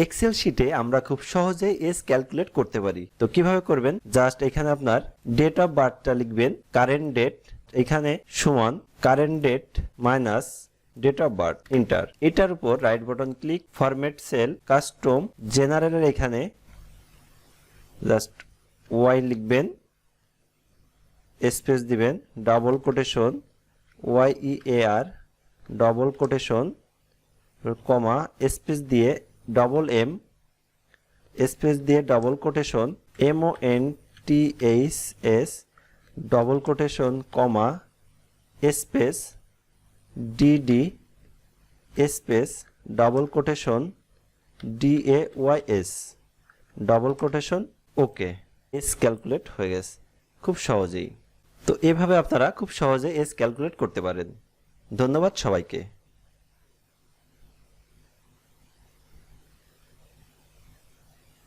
Excel শিটে আমরা খুব সহজে এজ ক্যালকুলেট করতে পারি। তো কিভাবে করবেন, জাস্ট এখানে আপনার ডেট অফ বার্থটা লিখবেন, কারেন্ট ডেট এখানে সমান current date minus date of birth, enter. এটার উপর right button click, format cell, custom, জেনারেলের এখানে জাস্ট ওয়াই লিখবেন, স্পেস দিবেন, double quotation YEAR double quotation comma space দিয়ে ডবল এম স্পেস দিয়ে double quotation MONTHS double quotation comma space DD space double quotation DAYS double quotation okay. Age calculate হয়ে গেছে খুব সহজেই। তো এভাবে আপনারা খুব সহজে এজ ক্যালকুলেট করতে পারেন। ধন্যবাদ সবাইকে।